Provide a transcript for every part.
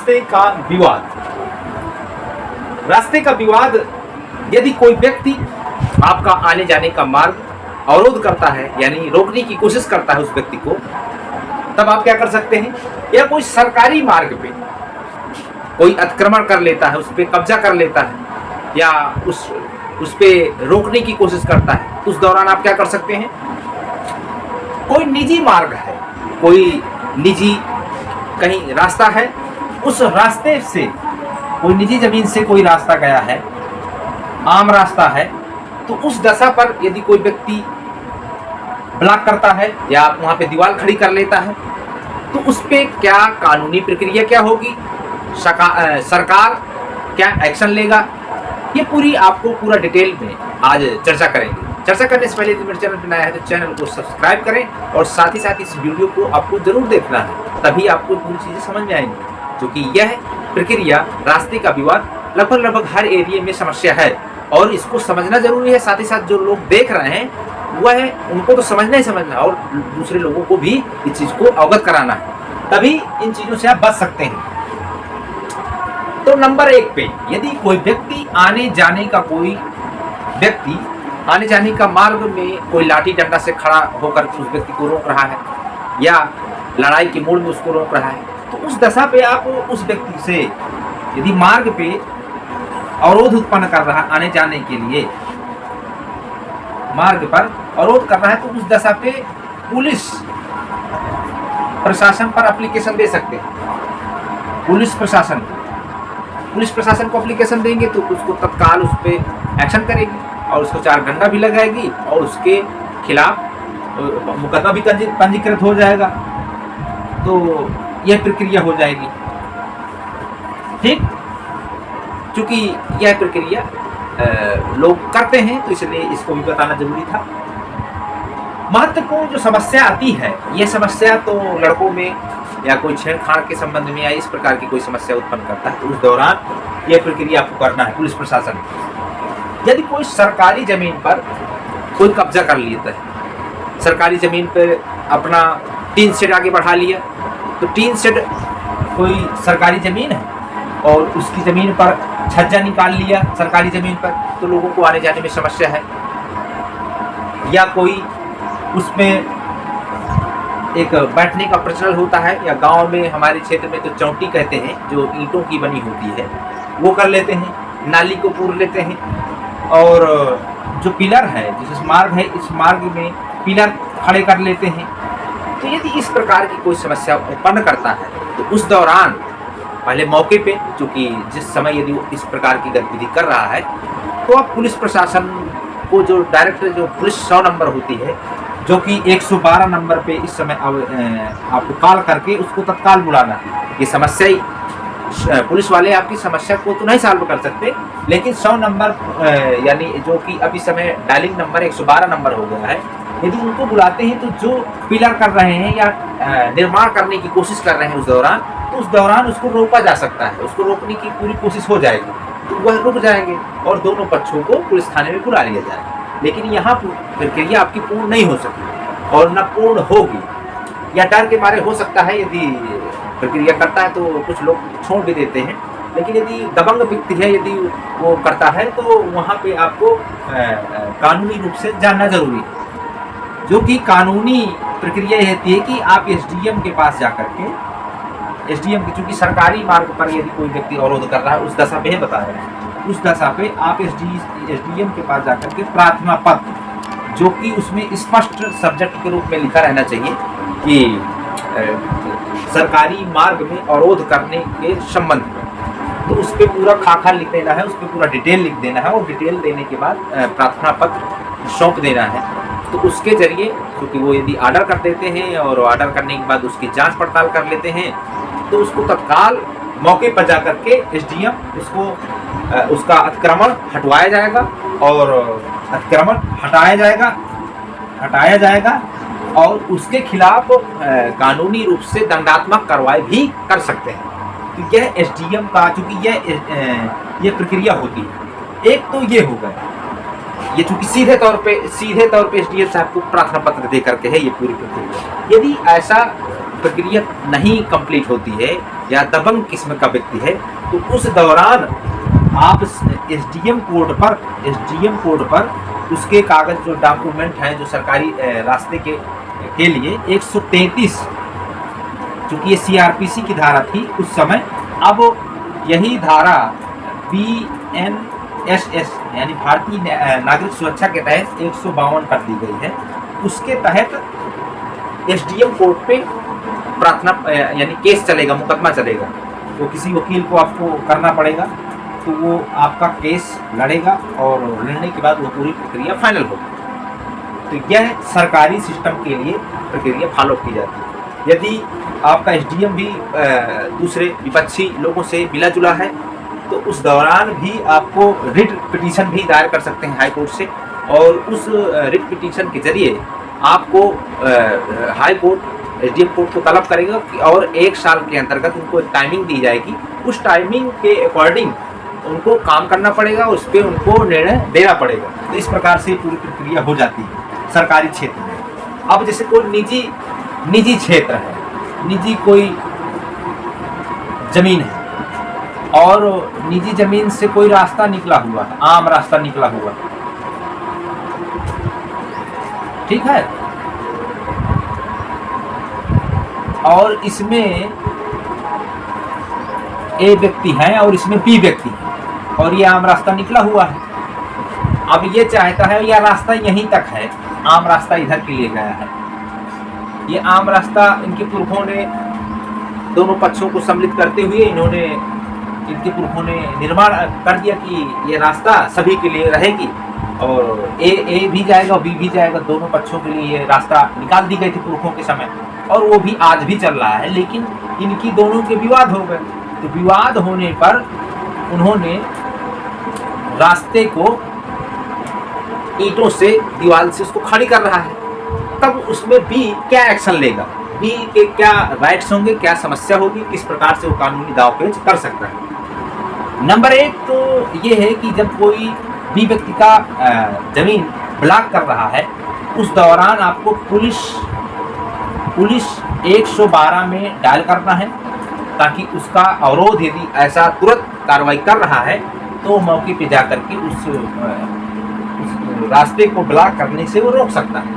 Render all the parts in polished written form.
रास्ते का विवाद। रास्ते का विवाद, यदि कोई व्यक्ति आपका आने जाने का मार्ग अवरोध करता है, यानी रोकने की कोशिश करता है उस व्यक्ति को, तब आप क्या कर सकते हैं? या कोई सरकारी मार्ग पे कोई अतिक्रमण कर लेता है, उस पे कब्जा कर लेता है, या उस पे रोकने की कोशिश करता है, उस दौरान आप क्या कर सकते हैं? कोई निजी मार्ग है, कोई निजी कहीं रास्ता है, उस रास्ते से कोई निजी जमीन से कोई रास्ता गया है, आम रास्ता है, तो उस दशा पर यदि कोई व्यक्ति ब्लॉक करता है या वहाँ पे दीवार खड़ी कर लेता है, तो उस पे क्या कानूनी प्रक्रिया क्या होगी, सरकार क्या एक्शन लेगा, ये पूरी आपको पूरा डिटेल में आज चर्चा करेंगे। चर्चा करने से पहले यदि मेरे चैनल पर नया है तो चैनल को सब्सक्राइब करें और साथ ही साथ इस वीडियो को आपको जरूर देखना है, तभी आपको पूरी चीज़ें समझ में आएंगी। क्योंकि यह प्रक्रिया रास्ते का विवाद लगभग हर एरिया में समस्या है और इसको समझना जरूरी है। साथ ही साथ जो लोग देख रहे हैं वह है, उनको तो समझना ही समझना और दूसरे लोगों को भी इस चीज़ को अवगत कराना है, तभी इन चीज़ों से आप बच सकते हैं। तो नंबर 1 पे यदि कोई व्यक्ति आने जाने का मार्ग में कोई लाठी डंडा से खड़ा होकर उस व्यक्ति को रोक रहा है या लड़ाई के मोड़ में उसको रोक रहा है, तो उस दशा पे आप उस व्यक्ति से यदि मार्ग पे अवरोध उत्पन्न कर रहा है, आने जाने के लिए मार्ग पर अवरोध कर रहा है, तो उस दशा पे पुलिस प्रशासन पर एप्लीकेशन दे सकते हैं। पुलिस प्रशासन को एप्लीकेशन देंगे तो उसको तत्काल उस पे एक्शन करेगी और उसको 4 डंडा भी लगाएगी और उसके खिलाफ मुकदमा भी पंजीकृत हो जाएगा। तो यह प्रक्रिया हो जाएगी, ठीक। चूंकि यह प्रक्रिया लोग करते हैं तो इसलिए इसको भी बताना जरूरी था। महत्वपूर्ण जो समस्या आती है, यह समस्या तो लड़कों में या कोई छेड़छाड़ के संबंध में या इस प्रकार की कोई समस्या उत्पन्न करता है, तो उस दौरान यह प्रक्रिया आपको करना है। पुलिस प्रशासन, यदि कोई सरकारी जमीन पर कोई कब्जा कर लेता है, सरकारी जमीन पर अपना टीन शेड आगे बढ़ा लिया, तो टीन शेड कोई सरकारी जमीन है और उसकी जमीन पर छज्जा निकाल लिया सरकारी जमीन पर, तो लोगों को आने जाने में समस्या है। या कोई उसमें एक बैठने का प्रचलन होता है, या गांव में हमारे क्षेत्र में तो चौंटी कहते हैं, जो ईंटों की बनी होती है, वो कर लेते हैं, नाली को पूर लेते हैं। और जो पिलर है, जिस मार्ग है, इस मार्ग में पिलर खड़े कर लेते हैं। तो यदि इस प्रकार की कोई समस्या उत्पन्न करता है तो उस दौरान पहले मौके पे, चूँकि जिस समय यदि वो इस प्रकार की गतिविधि कर रहा है, तो आप पुलिस प्रशासन को जो डायरेक्ट जो पुलिस 100 नंबर होती है, जो कि 112 नंबर पे इस समय आपको कॉल करके उसको तत्काल बुलाना है। ये समस्या ही पुलिस वाले आपकी समस्या को तो नहीं सॉल्व कर सकते, लेकिन 100 नंबर यानी जो कि अभी समय डायलिंग नंबर 112 नंबर हो गया है, यदि उनको बुलाते हैं तो जो पिलर कर रहे हैं या निर्माण करने की कोशिश कर रहे हैं उस दौरान उसको रोका जा सकता है, उसको रोकने की पूरी कोशिश हो जाएगी, तो वह रुक जाएंगे और दोनों पक्षों को पुलिस थाने में बुला लिया जाएगा। लेकिन यहाँ प्रक्रिया आपकी पूर्ण नहीं हो सकती और न पूर्ण होगी, या डर के मारे हो सकता है यदि प्रक्रिया करता है तो कुछ लोग छोड़ भी देते हैं, लेकिन यदि दबंग व्यक्ति है, यदि वो करता है, तो वहाँ पे आपको कानूनी रूप से जानना जरूरी है। जो कि कानूनी प्रक्रिया रहती है कि आप एसडीएम के पास जाकर के, एसडीएम की, चूँकि सरकारी मार्ग पर यदि कोई व्यक्ति अवरोध कर रहा है, उस दशा पे बता रहे हैं, उस दशा पे आप एसडीएम के पास जाकर के प्रार्थना पत्र, जो कि उसमें स्पष्ट सब्जेक्ट के रूप में लिखा रहना चाहिए कि सरकारी मार्ग में अवरोध करने के संबंध में, तो उस पर पूरा खाका लिख देना है, उस पर पूरा डिटेल लिख देना है और डिटेल देने के बाद प्रार्थना पत्र सौंप देना है। तो उसके जरिए, क्योंकि वो यदि ऑर्डर कर देते हैं और ऑर्डर करने के बाद उसकी जांच पड़ताल कर लेते हैं, तो उसको तत्काल मौके पर जाकर के एसडीएम उसका अतिक्रमण हटवाया जाएगा और अतिक्रमण हटाया जाएगा और उसके खिलाफ कानूनी रूप से दंडात्मक कार्रवाई भी कर सकते हैं। तो यह एसडीएम का, चूँकि यह प्रक्रिया होती है। एक तो ये हो गया, ये चूँकि सीधे तौर पे एसडीएम साहब को प्रार्थना पत्र दे करके है ये पूरी प्रक्रिया। यदि ऐसा प्रक्रिया नहीं कंप्लीट होती है या दबंग किस्म का व्यक्ति है, तो उस दौरान आप एसडीएम कोर्ट पर उसके कागज जो डॉक्यूमेंट हैं जो सरकारी रास्ते के लिए 133, चूँकि ये सीआरपीसी की धारा थी उस समय, अब यही धारा BNSS यानी भारतीय नागरिक सुरक्षा के तहत 152 कर दी गई है। उसके तहत एसडीएम कोर्ट पे प्रार्थना यानी केस चलेगा, मुकदमा चलेगा। तो किसी वकील को आपको करना पड़ेगा, तो वो आपका केस लड़ेगा और लड़ने के बाद वो पूरी प्रक्रिया फाइनल होगी। तो यह सरकारी सिस्टम के लिए प्रक्रिया फॉलो की जाती है। यदि आपका एसडीएम भी दूसरे विपक्षी लोगों से मिला जुला है, तो उस दौरान भी आपको रिट पिटीशन भी दायर कर सकते हैं हाई कोर्ट से, और उस रिट पिटीशन के जरिए आपको हाई कोर्ट एसडीएम कोर्ट को तलब करेगा और 1 साल के अंतर्गत उनको एक टाइमिंग दी जाएगी। उस टाइमिंग के अकॉर्डिंग उनको काम करना पड़ेगा, उस पर उनको निर्णय देना पड़ेगा। तो इस प्रकार से पूरी प्रक्रिया हो जाती है सरकारी क्षेत्र में। अब जैसे कोई निजी क्षेत्र है, निजी कोई जमीन है और निजी जमीन से कोई रास्ता निकला हुआ है, आम रास्ता निकला हुआ है, ठीक है, और इसमें ए व्यक्ति है और इसमें बी व्यक्ति है, और ये आम रास्ता निकला हुआ है। अब ये चाहता है यह रास्ता यहीं तक है, आम रास्ता इधर के लिए गया है। ये आम रास्ता इनके पुरखों ने, दोनों पक्षों को सम्मिलित करते हुए इनके पुरखों ने निर्माण कर दिया कि ये रास्ता सभी के लिए रहेगी, और ए भी जाएगा और बी भी जाएगा, दोनों पक्षों के लिए ये रास्ता निकाल दी गई थी पुरखों के समय, और वो भी आज भी चल रहा है। लेकिन इनकी दोनों के विवाद हो गए, तो विवाद होने पर उन्होंने रास्ते को ईंटों से, दीवार से उसको खड़ी कर रहा है। तब उसमें बी क्या एक्शन लेगा, बी के क्या राइट्स होंगे, क्या समस्या होगी, किस प्रकार से वो कानूनी दावपेच कर सकता है। नंबर 1 तो ये है कि जब कोई बी व्यक्ति का जमीन ब्लॉक कर रहा है, उस दौरान आपको पुलिस 112 में डायल करना है, ताकि उसका अवरोध, यदि ऐसा तुरंत कार्रवाई कर रहा है तो मौके पे जाकर के उस रास्ते को ब्लॉक करने से वो रोक सकता है,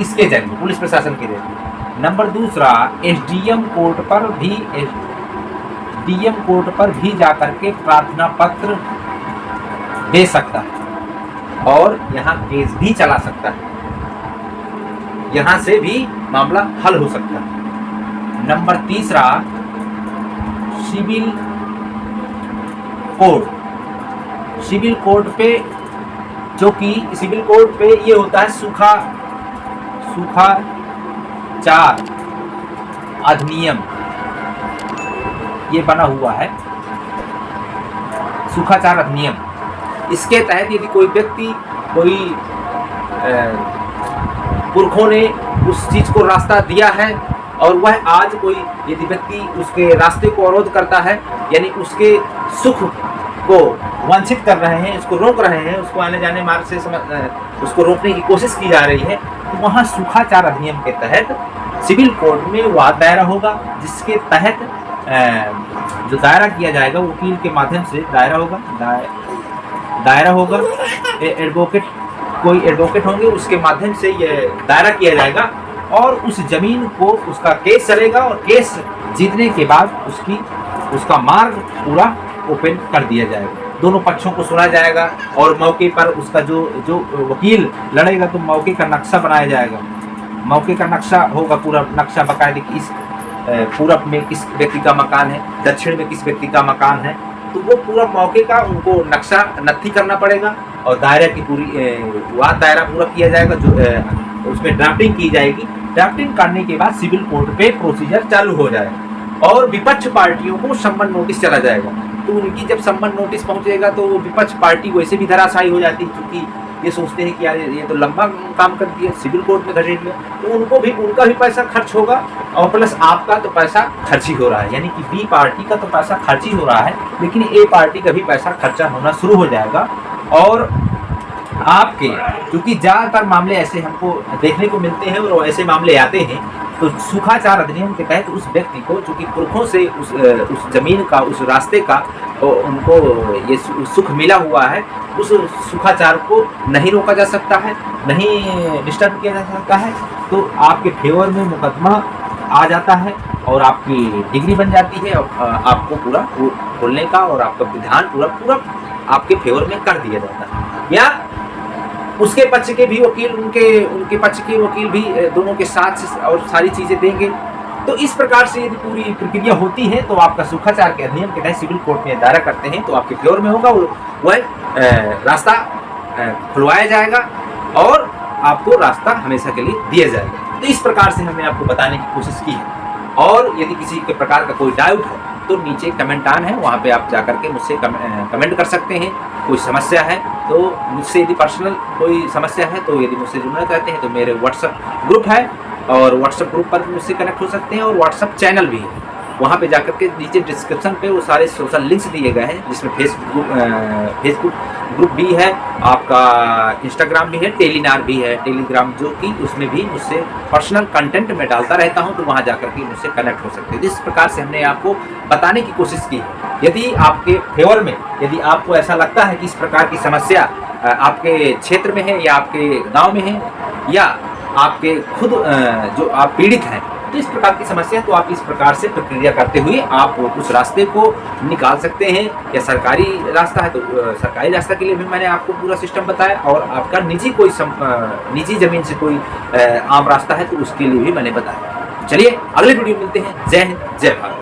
इसके जरिए, पुलिस प्रशासन के जरिए। नंबर 2, एसडीएम कोर्ट पर भी जाकर के प्रार्थना पत्र दे सकता है और यहाँ केस भी चला सकता है, यहाँ से भी मामला हल हो सकता है। नंबर 3, सिविल कोर्ट पे, जो कि सिविल कोर्ट पे ये होता है सूखा 4 अधिनियम, ये बना हुआ है सूखा 4 अधिनियम। इसके तहत यदि कोई व्यक्ति, कोई पुरखों ने उस चीज को रास्ता दिया है और वह आज कोई यदि व्यक्ति उसके रास्ते को अवरोध करता है, यानी उसके सुख को वांछित कर रहे हैं, उसको रोक रहे हैं, उसको आने जाने मार्ग से उसको रोकने की कोशिश की जा रही है, तो वहाँ सूखा 4 अधिनियम के तहत सिविल कोर्ट में वाद दायरा होगा, जिसके तहत जो दायरा किया जाएगा वकील के माध्यम से दायरा होगा, कोई एडवोकेट होंगे, उसके माध्यम से ये दायरा किया जाएगा और उस जमीन को, उसका केस चलेगा और केस जीतने के बाद उसका मार्ग पूरा ओपन कर दिया जाएगा, दोनों पक्षों को सुना जाएगा और मौके पर उसका जो वकील लड़ेगा तो मौके का नक्शा बनाया जाएगा, मौके का नक्शा होगा, पूरा नक्शा बकायदे कि इस पूरब में किस व्यक्ति का मकान है, दक्षिण में किस व्यक्ति का मकान है, तो वो पूरा मौके का उनको नक्शा नत्थी करना पड़ेगा और दायरा की पूरी वाद दायरा पूरा किया जाएगा, जो उसमें ड्राफ्टिंग की जाएगी। ड्राफ्टिंग करने के बाद सिविल कोर्ट पे प्रोसीजर चालू हो जाएगा और विपक्ष पार्टियों को सम्मन नोटिस चला जाएगा। तो उनकी जब सम्मन नोटिस पहुंचेगा तो विपक्ष पार्टी वैसे भी धराशायी हो जाती है, क्योंकि ये सोचते हैं कि यार ये तो लंबा काम कर दिया, सिविल कोर्ट में घसीट लिया, तो उनका भी पैसा खर्च होगा और प्लस आपका तो पैसा खर्च ही हो रहा है, यानी कि बी पार्टी का तो पैसा खर्च ही हो रहा है, लेकिन ए पार्टी का भी पैसा खर्चा होना शुरू हो जाएगा। और आपके, क्योंकि ज़्यादातर मामले ऐसे हमको देखने को मिलते हैं और ऐसे मामले आते हैं तो सूखाचार अधिनियम के तहत उस व्यक्ति को, जो कि पुरखों से उस जमीन का, उस रास्ते का उनको ये सुख मिला हुआ है, उस सूखाचार को नहीं रोका जा सकता है, नहीं डिस्टर्ब किया जा सकता है। तो आपके फेवर में मुकदमा आ जाता है और आपकी डिग्री बन जाती है और आपको पूरा खोलने का और आपका विधान पूरा आपके फेवर में कर दिया जाता है। या उसके पक्ष के भी वकील, उनके पक्ष के वकील भी दोनों के साथ और सारी चीज़ें देंगे। तो इस प्रकार से यदि पूरी प्रक्रिया होती है तो आपका सूखाचार के अधिनियम के तहत सिविल कोर्ट में दायरा करते हैं तो आपके फेवर में होगा, वह रास्ता खुलवाया जाएगा और आपको रास्ता हमेशा के लिए दिया जाएगा। तो इस प्रकार से हमने आपको बताने की कोशिश की है। और यदि किसी के प्रकार का कोई डाउट है तो नीचे कमेंट ऑन है, वहाँ पे आप जाकर के मुझसे कमेंट कर सकते हैं। कोई समस्या है तो मुझसे, यदि पर्सनल कोई समस्या है तो यदि मुझसे जुड़ना चाहते हैं तो मेरे व्हाट्सएप ग्रुप है और व्हाट्सएप ग्रुप पर मुझसे कनेक्ट हो सकते हैं और व्हाट्सएप चैनल भी है। वहाँ पे जाकर के नीचे डिस्क्रिप्शन पे वो सारे सोशल लिंक्स दिए गए हैं, जिसमें फेसबुक ग्रुप भी है, आपका इंस्टाग्राम भी है, टेलीनार भी है, टेलीग्राम, जो कि उसमें भी मुझसे पर्सनल कंटेंट में डालता रहता हूँ, तो वहाँ जाकर के मुझसे कनेक्ट हो सकते हैं। जिस प्रकार से हमने आपको बताने की कोशिश की है, यदि आपके फेवर में, यदि आपको ऐसा लगता है कि इस प्रकार की समस्या आपके क्षेत्र में है या आपके गाँव में है या आपके खुद जो आप पीड़ित हैं, तो इस प्रकार की समस्या, तो आप इस प्रकार से प्रक्रिया करते हुए आप उस रास्ते को निकाल सकते हैं। या सरकारी रास्ता है तो सरकारी रास्ता के लिए भी मैंने आपको पूरा सिस्टम बताया, और आपका निजी कोई निजी ज़मीन से कोई आम रास्ता है तो उसके लिए भी मैंने बताया। चलिए अगले वीडियो मिलते हैं। जय हिंद, जय भारत।